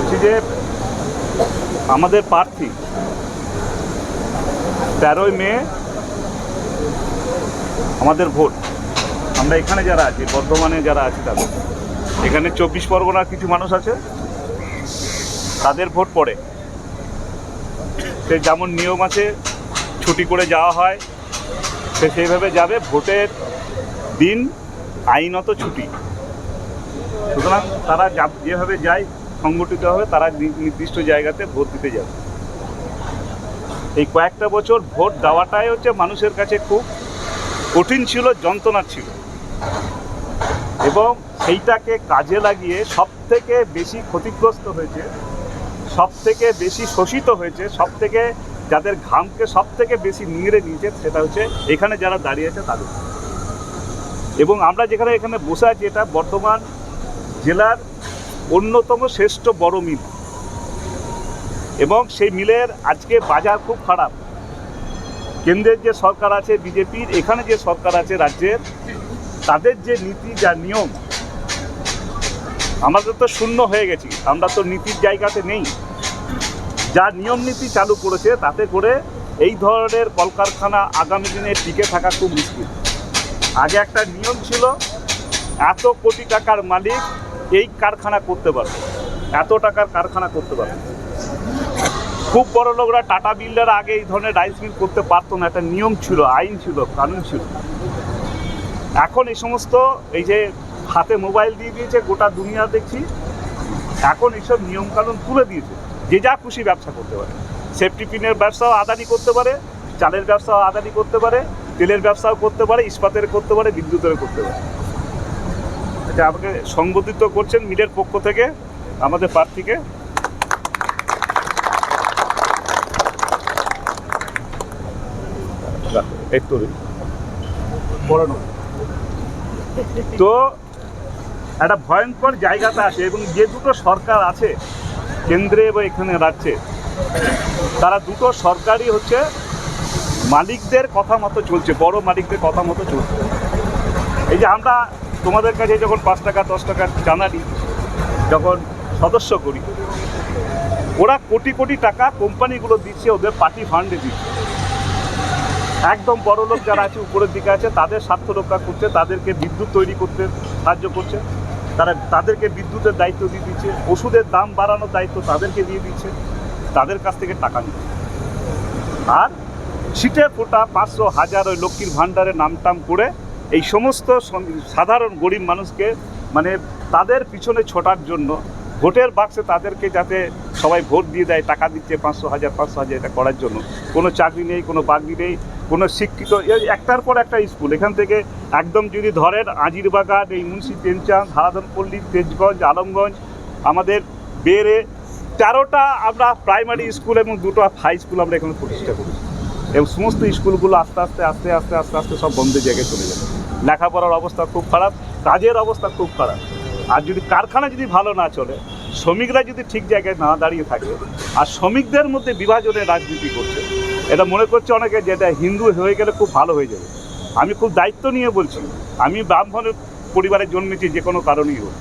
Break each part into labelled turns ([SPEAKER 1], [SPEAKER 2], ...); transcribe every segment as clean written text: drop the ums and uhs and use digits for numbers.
[SPEAKER 1] বলছি যে আমাদের প্রার্থী 13ই মে আমাদের ভোট। আমরা এখানে যারা আছি, বর্ধমানে যারা আছি তাদের, এখানে 24 পরগনার কিছু মানুষ আছে, তাদের ভোট পড়ে। সে যেমন নিয়ম আছে, ছুটি করে যাওয়া হয়, সে সেইভাবে যাবে। ভোটের দিন আইনত ছুটি, সুতরাং তারা যেভাবে যায় সংগঠিতভাবে তারা নির্দিষ্ট জায়গাতে ভোট দিতে যাবে। এই কয়েকটা বছর ভোট দেওয়াটাই হচ্ছে মানুষের কাছে খুব কঠিন ছিল, যন্ত্রণার ছিল, এবং সেইটাকে কাজে লাগিয়ে সবথেকে বেশি ক্ষতিগ্রস্ত হয়েছে, সবথেকে বেশি শোষিত হয়েছে, সবথেকে যাদের ঘামকে সবথেকে বেশি নিংড়ে নিয়েছে সেটা হচ্ছে এখানে যারা দাঁড়িয়েছে তাদের। এবং আমরা যেখানে এখানে বসে আছি, এটা বর্ধমান জেলার অন্যতম শ্রেষ্ঠ বড় মিল, এবং সেই মিলের আজকে বাজার খুব খারাপ। কেন্দ্রের যে সরকার আছে বিজেপির, এখানে যে সরকার আছে রাজ্যের, তাদের যে নীতি, যা নিয়ম, আমাদের তো শূন্য হয়ে গেছি, আমরা তো নীতির জায়গাতে নেই। যা নিয়ম নীতি চালু করেছে তাতে করে এই ধরনের কলকারখানা আগামী দিনে টিকে থাকা খুব মুশকিল। আগে একটা নিয়ম ছিল, এত কোটি টাকার মালিক এই কারখানা করতে পারবে, এত টাকার কারখানা করতে পারবে। খুব বড় লোকরা, টাটা বিল্ডাররা আগে এই ধরনের রাইস মিল করতে পারতো না, একটা নিয়ম ছিল, আইন ছিল, কানুন ছিল। এখন এই সমস্ত, এই যে হাতে মোবাইল দিয়ে দিয়েছে গোটা দুনিয়া দেখছি, এখন এইসব নিয়মকানুন তুলে দিয়েছে, যে যা খুশি ব্যবসা করতে পারে। সেফটি পিনের ব্যবসাও আদানি করতে পারে, চালের ব্যবসাও আদানি করতে পারে, তেলের ব্যবসাও করতে পারে, ইস্পাতের করতে পারে, বিদ্যুতের করতে পারে। এটা আমাকে সংবোধিত করছেন মিলের পক্ষ থেকে আমাদের প্রার্থীকে। তো একটা ভয়ঙ্কর জায়গাতে আছে, এবং যে দুটো সরকার আছে কেন্দ্রে বা এখানে রাজ্যে, তারা দুটো সরকারই হচ্ছে মালিকদের কথা মতো চলছে, বড় মালিকদের কথা মতো চলছে। এই যে আমরা তোমাদের কাছে যখন 5 টাকা 10 টাকা চাঁদা দিই, যখন সদস্য করি, ওরা কোটি কোটি টাকা কোম্পানিগুলো দিচ্ছে, ওদের পার্টি ফান্ডে দিচ্ছে। একদম বড় লোক যারা আছে, উপরের দিকে আছে, তাদের স্বার্থ রক্ষা করছে, তাদেরকে বিদ্যুৎ তৈরি করতে সাহায্য করছে, তাদেরকে বিদ্যুতের দায়িত্ব দিয়ে দিচ্ছে, ওষুধের দাম বাড়ানোর দায়িত্ব তাদেরকে দিয়ে দিচ্ছে, তাদের কাছ থেকে টাকা নিচ্ছে। আর ছিটে ফোটা 500 1000 ওই লক্ষ্মীর ভাণ্ডারের নামটাম করে এই সমস্ত সাধারণ গরিব মানুষকে, মানে তাদের পিছনে ছোটার জন্য, ভোটের বাক্সে তাদেরকে যাতে সবাই ভোট দিয়ে দেয়, টাকা দিচ্ছে 500 1000 500 1000, এটা করার জন্য। কোনো চাকরি নেই, কোনো বাকরি নেই, কোনো শিক্ষিত, একটার পর একটা স্কুল। এখান থেকে একদম যদি ধরেন আজিরবাগান, এই মুন্সি প্রেমচাঁদ, হারাধনপল্লী, তেজগঞ্জ, আলমগঞ্জ, আমাদের বেড়ে 13টা আমরা প্রাইমারি স্কুল এবং 2টো হাই স্কুল আমরা এখানে প্রতিষ্ঠা করেছি, এবং সমস্ত স্কুলগুলো আস্তে আস্তে আস্তে আস্তে আস্তে আস্তে সব বন্ধের জায়গায় চলে যাবে। লেখাপড়ার অবস্থা খুব খারাপ, কাজের অবস্থা খুব খারাপ। আর যদি কারখানা যদি ভালো না চলে, শ্রমিকরা যদি ঠিক জায়গায় না দাঁড়িয়ে থাকে, আর শ্রমিকদের মধ্যে বিভাজনের রাজনীতি করছে, এটা মনে করছে অনেকে যে এটা হিন্দু হয়ে গেলে খুব ভালো হয়ে যাবে। আমি খুব দায়িত্ব নিয়ে বলছি, আমি ব্রাহ্মণের পরিবারে জন্মেছি, যে কোনো কারণেই হোক,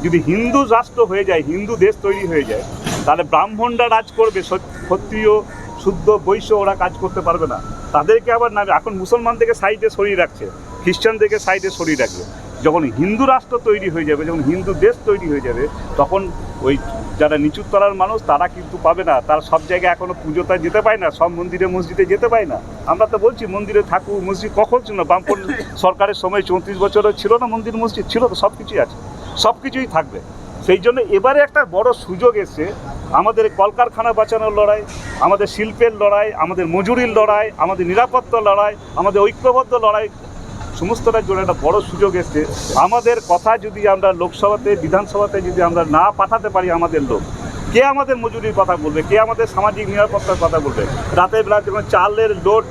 [SPEAKER 1] যদি হিন্দু রাষ্ট্র হয়ে যায়, হিন্দু দেশ তৈরি হয়ে যায়, তাহলে ব্রাহ্মণরা রাজ করবে, ক্ষত্রিয় শুদ্ধ বৈশ্য ওরা কাজ করতে পারবে না। তাদেরকে আবার না, এখন মুসলমানদেরকে সাইডে সরিয়ে রাখছে, খ্রিস্টানদেরকে সাইডে সরিয়ে রাখবে। যখন হিন্দু রাষ্ট্র তৈরি হয়ে যাবে, যখন হিন্দু দেশ তৈরি হয়ে যাবে, তখন ওই যারা নিচুর তলার মানুষ তারা কিন্তু পাবে না। তারা সব জায়গায় এখনও পুজোতে যেতে পায় না, সব মন্দিরে মসজিদে যেতে পায় না। আমরা তো বলছি মন্দিরে থাকুক, মসজিদ কখন ছিল না, বামপন সরকারের সময় 34 বছরও ছিল না মন্দির মসজিদ, ছিল তো, সব কিছুই আছে, সব কিছুই থাকবে। সেই জন্য এবারে একটা বড় সুযোগ এসছে, আমাদের কলকারখানা বাঁচানোর লড়াই, আমাদের শিল্পের লড়াই, আমাদের মজুরির লড়াই, আমাদের নিরাপত্তার লড়াই, আমাদের ঐক্যবদ্ধ লড়াই, সমস্তটার জন্য একটা বড় সুযোগ এসছে। আমাদের কথা যদি আমরা লোকসভাতে, বিধানসভাতে যদি আমরা না পাঠাতে পারি, আমাদের লোক, কে আমাদের মজুরির কথা বলবে, কে আমাদের সামাজিক নিরাপত্তার কথা বলবে? রাতের বেলা যখন চালের লোড,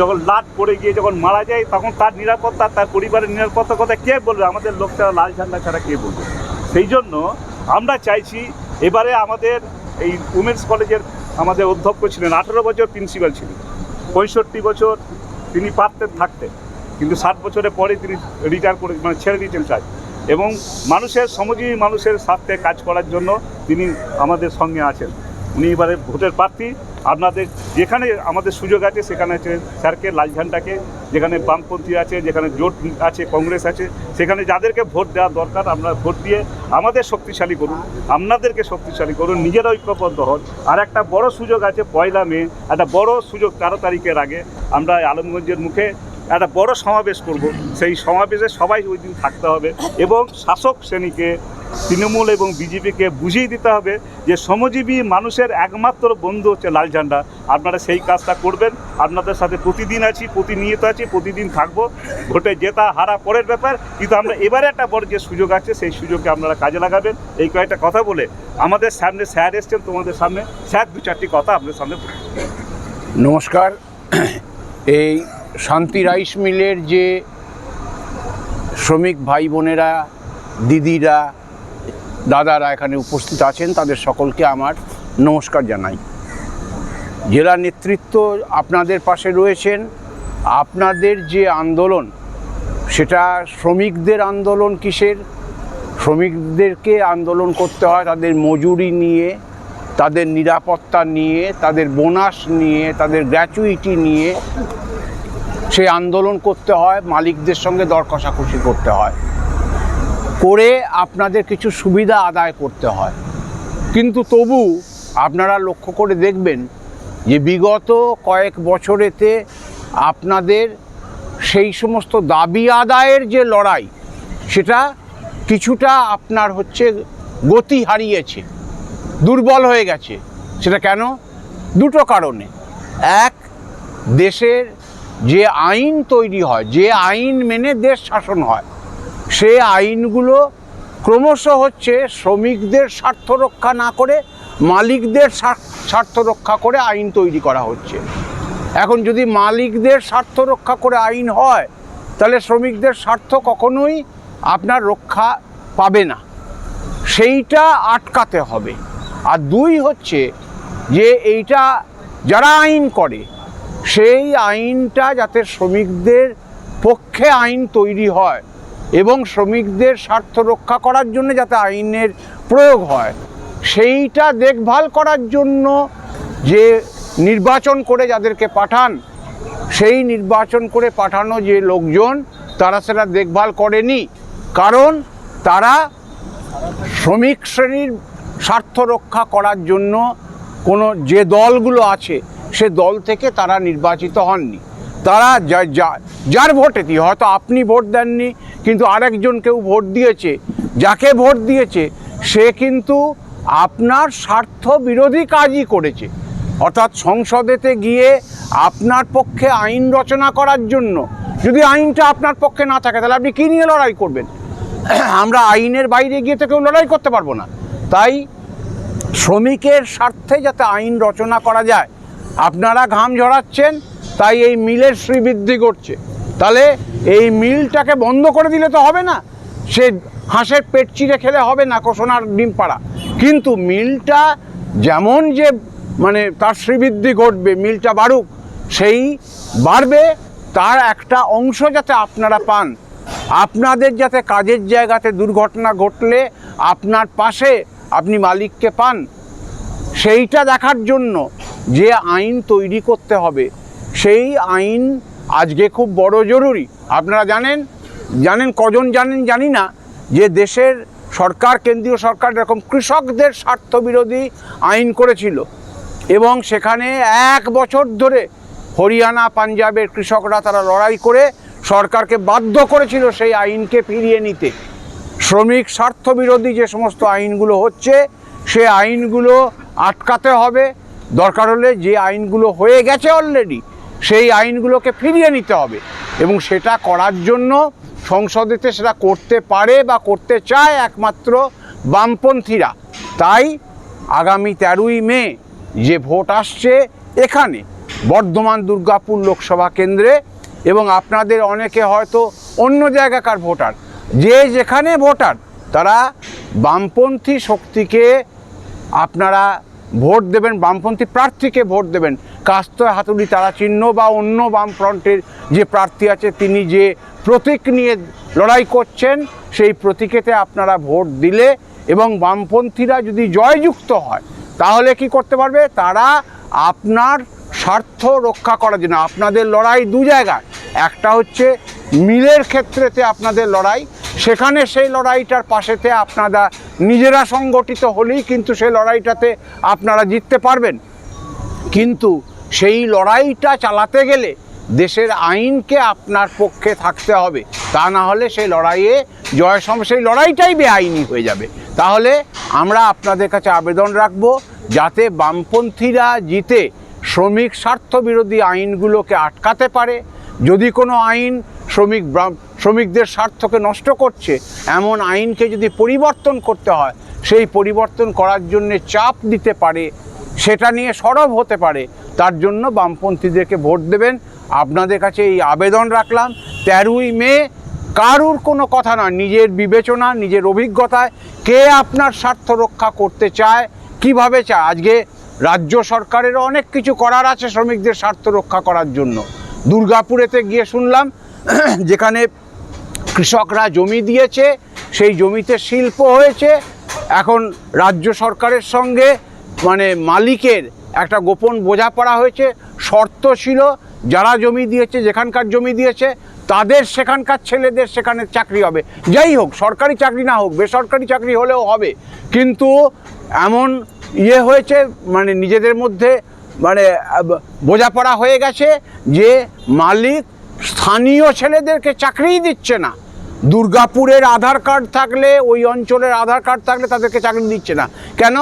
[SPEAKER 1] যখন লাট পড়ে গিয়ে যখন মারা যায়, তখন তার নিরাপত্তা, তার পরিবারের নিরাপত্তার কথা কে বলবে? আমাদের লোক ছাড়া, লাল ঝান্ডা ছাড়া কে বলবে? সেই জন্য আমরা চাইছি, এবারে আমাদের এই উমেন্স কলেজের আমাদের অধ্যক্ষ ছিলেন, 18 বছর প্রিন্সিপাল ছিলেন, 65 বছর তিনি পারতেন থাকতে, কিন্তু 60 বছরের পরে তিনি রিটায়ার করে, মানে ছেড়ে দিয়েছেন কাজ। এবং মানুষের শ্রমজীবী মানুষের স্বার্থে কাজ করার জন্য তিনি আমাদের সঙ্গে আছেন। উনি এবারে ভোটের প্রার্থী। আপনাদের যেখানে আমাদের সুযোগ আছে সেখানে আছে স্যারকে, লাল ঝান্ডাকে, যেখানে বামপন্থী আছে, যেখানে জোট আছে, কংগ্রেস আছে, সেখানে যাদেরকে ভোট দেওয়া দরকার আমরা ভোট দিয়ে আমাদের শক্তিশালী করুন, আপনাদেরকে শক্তিশালী করুন, নিজেরা ঐক্যবদ্ধ হন। আর একটা বড় সুযোগ আছে 1 মে, একটা বড় সুযোগ 13 তারিখের আগে আমরা আলমগঞ্জের মুখে একটা বড় সমাবেশ করব। সেই সমাবেশে সবাই ওই দিন থাকতে হবে এবং শাসক শ্রেণীকে, তৃণমূল এবং বিজেপিকে বুঝিয়ে দিতে হবে যে শ্রমজীবী মানুষের একমাত্র বন্ধু হচ্ছে লাল ঝান্ডা। আপনারা সেই কাজটা করবেন। আপনাদের সাথে প্রতিদিন আছি, প্রতিনিয়ত আছি, প্রতিদিন থাকবো। ভোটে জেতা হারা পরের ব্যাপার, কিন্তু আমরা এবারে একটা বড় যে সুযোগ আছে সেই সুযোগকে আপনারা কাজে লাগাবেন। এই কয়েকটা কথা বলে আমাদের সামনে স্যার এসছেন, তোমাদের সামনে স্যার 2-4টি কথা আপনাদের সামনে বলুন।
[SPEAKER 2] নমস্কার। এই শান্তি রাইস মিলের যে শ্রমিক ভাই বোনেরা, দিদিরা, দাদারা এখানে উপস্থিত আছেন, তাদের সকলকে আমার নমস্কার জানাই। জেলা নেতৃত্ব আপনাদের পাশে রয়েছেন। আপনাদের যে আন্দোলন, সেটা শ্রমিকদের আন্দোলন। কিসের? শ্রমিকদেরকে আন্দোলন করতে হয় তাদের মজুরি নিয়ে, তাদের নিরাপত্তা নিয়ে, তাদের বোনাস নিয়ে, তাদের গ্র্যাচুইটি নিয়ে সেই আন্দোলন করতে হয়। মালিকদের সঙ্গে দর কষাকষি করতে হয়, করে আপনাদের কিছু সুবিধা আদায় করতে হয়। কিন্তু তবু আপনারা লক্ষ্য করে দেখবেন যে বিগত কয়েক বছরেতে আপনাদের সেই সমস্ত দাবি আদায়ের যে লড়াই, সেটা কিছুটা আপনার গতি হারিয়েছে, দুর্বল হয়ে গেছে। সেটা কেন? দুটো কারণে। এক, দেশের যে আইন তৈরি হয়, যে আইন মেনে দেশ শাসন হয়, সে আইনগুলো ক্রমশ শ্রমিকদের স্বার্থ রক্ষা না করে মালিকদের স্বার্থ রক্ষা করে আইন তৈরি করা হচ্ছে। এখন যদি মালিকদের স্বার্থ রক্ষা করে আইন হয়, তাহলে শ্রমিকদের স্বার্থ কখনোই আপনার রক্ষা পাবে না, সেইটা আটকাতে হবে। আর দুই যে এইটা যারা আইন করে, সেই আইনটা যাতে শ্রমিকদের পক্ষে আইন তৈরি হয় এবং শ্রমিকদের স্বার্থ রক্ষা করার জন্য যাতে আইনের প্রয়োগ হয়, সেইটা দেখভাল করার জন্য যে নির্বাচন করে যাদেরকে পাঠান, সেই নির্বাচন করে পাঠানো যে লোকজন, তারা সেটা দেখভাল করেনি। কারণ তারা শ্রমিক শ্রেণীর স্বার্থ রক্ষা করার জন্য যে দলগুলো আছে, সে দল থেকে তারা নির্বাচিত হননি। তারা যার ভোটে, হয়তো আপনি ভোট দেননি, কিন্তু আরেকজন কেউ ভোট দিয়েছে, যাকে ভোট দিয়েছে সে কিন্তু আপনার স্বার্থ বিরোধী কাজই করেছে। অর্থাৎ সংসদেতে গিয়ে আপনার পক্ষে আইন রচনা করার জন্য, যদি আইনটা আপনার পক্ষে না থাকে তাহলে আপনি কী নিয়ে লড়াই করবেন? আমরা আইনের বাইরে গিয়ে তো কেউ লড়াই করতে পারবো না। তাই শ্রমিকের স্বার্থে যাতে আইন রচনা করা যায়, আপনারা ঘাম ঝরাচ্ছেন, তাই এই মিলের শ্রীবৃদ্ধি করছে। তাহলে এই মিলটাকে বন্ধ করে দিলে তো হবে না, সে হাঁসের পেট চিরে খেলে হবে না, সোনার ডিম পাড়া। কিন্তু মিলটা যেমন যে তার শ্রীবৃদ্ধি ঘটবে, মিলটা বাড়ুক, সেই বাড়বে, তার একটা অংশ যাতে আপনারা পান। আপনাদের যাতে কাজের জায়গাতে দুর্ঘটনা ঘটলে আপনার পাশে আপনি মালিককে পান, সেইটা দেখার জন্য যে আইন তৈরি করতে হবে, সেই আইন আজকে খুব বড় জরুরি। আপনারা জানেন কজন জানেন জানি না, যে দেশের সরকার, কেন্দ্রীয় সরকার এরকম কৃষকদের স্বার্থ বিরোধী আইন করেছিল এবং সেখানে 1 বছর ধরে হরিয়ানা, পাঞ্জাবের কৃষকরা তারা লড়াই করে সরকারকে বাধ্য করেছিল সেই আইনকে ফিরিয়ে নিতে। শ্রমিক স্বার্থ বিরোধী যে সমস্ত আইনগুলো হচ্ছে, সে আইনগুলো আটকাতে হবে। দরকার হলে যে আইনগুলো হয়ে গেছে অলরেডি, সেই আইনগুলোকে ফিরিয়ে নিতে হবে এবং সেটা করার জন্য সংসদেতে সেটা করতে পারে বা করতে চায় একমাত্র বামপন্থীরা। তাই আগামী 13ই মে যে ভোট আসছে এখানে বর্ধমান দুর্গাপুর লোকসভা কেন্দ্রে, এবং আপনাদের অনেকে হয়তো অন্য জায়গাকার ভোটার, যে যেখানে ভোটার, তারা বামপন্থী শক্তিকে আপনারা ভোট দেবেন, বামপন্থী প্রার্থীকে ভোট দেবেন। কাস্তে হাতুড়ি তারা চিহ্ন বা অন্য বামফ্রন্টের যে প্রার্থী আছে তিনি যে প্রতীক নিয়ে লড়াই করছেন সেই প্রতীকেতে আপনারা ভোট দিলে এবং বামপন্থীরা যদি জয়যুক্ত হয় তাহলে কি করতে পারবে, তারা আপনার স্বার্থ রক্ষা করার জন্য, আপনাদের লড়াই দু জায়গায়, একটা হচ্ছে মিলের ক্ষেত্রেতে আপনাদের লড়াই, সেখানে সেই লড়াইটার পাশেতে আপনারা নিজেরা সংগঠিত হলেই কিন্তু সেই লড়াইটাতে আপনারা জিততে পারবেন। কিন্তু সেই লড়াইটা চালাতে গেলে দেশের আইনকে আপনার পক্ষে থাকতে হবে, তা না হলে সেই লড়াইয়ে সেই লড়াইটাই বেআইনি হয়ে যাবে। তাহলে আমরা আপনাদের কাছে আবেদন রাখব যাতে বামপন্থীরা জিতে শ্রমিক স্বার্থ বিরোধী আইনগুলোকে আটকাতে পারে। যদি কোনো আইন শ্রমিকদের স্বার্থকে নষ্ট করছে এমন আইনকে যদি পরিবর্তন করতে হয়, সেই পরিবর্তন করার জন্য চাপ দিতে পারে, সেটা নিয়ে সরব হতে পারে, তার জন্য বামপন্থীদেরকে ভোট দেবেন। আপনাদের কাছে এই আবেদন রাখলাম। 13ই মে কারুর কোনো কথা নয়, নিজের বিবেচনা, নিজের অভিজ্ঞতায় কে আপনার স্বার্থ রক্ষা করতে চায়, কিভাবে চায়। আজকে রাজ্য সরকারেরও অনেক কিছু করার আছে শ্রমিকদের স্বার্থ রক্ষা করার জন্য। দুর্গাপুরেতে গিয়ে শুনলাম যেখানে কৃষকরা জমি দিয়েছে, সেই জমিতে শিল্প হয়েছে, এখন রাজ্য সরকারের সঙ্গে মালিকের একটা গোপন বোঝাপড়া হয়েছে। শর্ত ছিল যারা জমি দিয়েছে, যেখানকার জমি দিয়েছে তাদের সেখানকার ছেলেদের সেখানে চাকরি হবে। যাই হোক, সরকারি চাকরি না হোক, বেসরকারি চাকরি হলেও হবে। কিন্তু এমন হয়েছে, নিজেদের মধ্যে বোঝাপড়া হয়ে গেছে যে মালিক স্থানীয় ছেলেদেরকে চাকরিই দিচ্ছে না। দুর্গাপুরের আধার কার্ড থাকলে, ওই অঞ্চলের আধার কার্ড থাকলে তাদেরকে চাকরি দিচ্ছে না। কেন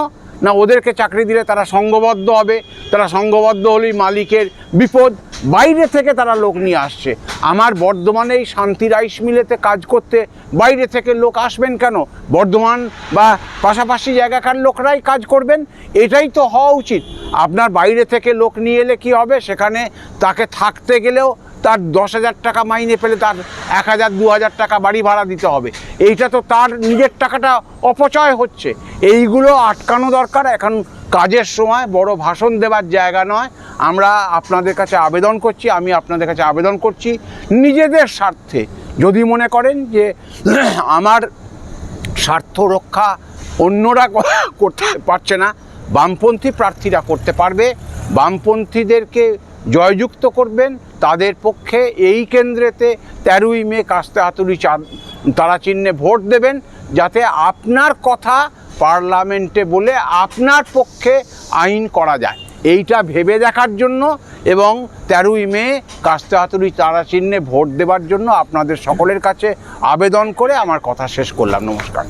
[SPEAKER 2] না, ওদেরকে চাকরি দিলে তারা সংঘবদ্ধ হবে, তারা সংঘবদ্ধ হলেই মালিকের বিপদ। বাইরে থেকে তারা লোক নিয়ে আসছে। আমার বর্ধমানে এই শান্তি রাইস মিলেতে কাজ করতে বাইরে থেকে লোক আসবেন কেন? বর্ধমান বা পাশাপাশি জায়গাকার লোকরাই কাজ করবেন, এটাই তো হওয়া উচিত। আপনার বাইরে থেকে লোক নিয়ে এলে কী হবে, সেখানে তাকে থাকতে গেলেও তার 10,000 টাকা মাইনে পেলে তার 1,000-2,000 টাকা বাড়ি ভাড়া দিতে হবে। এইটা তো তার নিজের টাকাটা অপচয় হচ্ছে। এইগুলো আটকানো দরকার। এখন কাজের সময় বড় ভাষণ দেওয়ার জায়গা নয়। আমরা আপনাদের কাছে আবেদন করছি, আমি আপনাদের কাছে আবেদন করছি, নিজেদের স্বার্থে যদি মনে করেন যে আমার স্বার্থ রক্ষা অন্যরা করতে পারছে না, বামপন্থী প্রার্থীরা করতে পারবে। বামপন্থীদেরকে জয়যুক্ত করবেন, তাদের পক্ষে এই কেন্দ্রেতে 13ই মে কাস্তে হাতুড়ি তারা চিহ্নে ভোট দেবেন, যাতে আপনার কথা পার্লামেন্টে বলে আপনার পক্ষে আইন করা যায়। এইটা ভেবে দেখার জন্য এবং 13ই মে কাস্তে হাতুড়ি তারা চিহ্নে ভোট দেওয়ার জন্য আপনাদের সকলের কাছে আবেদন করে আমার কথা শেষ করলাম। নমস্কার।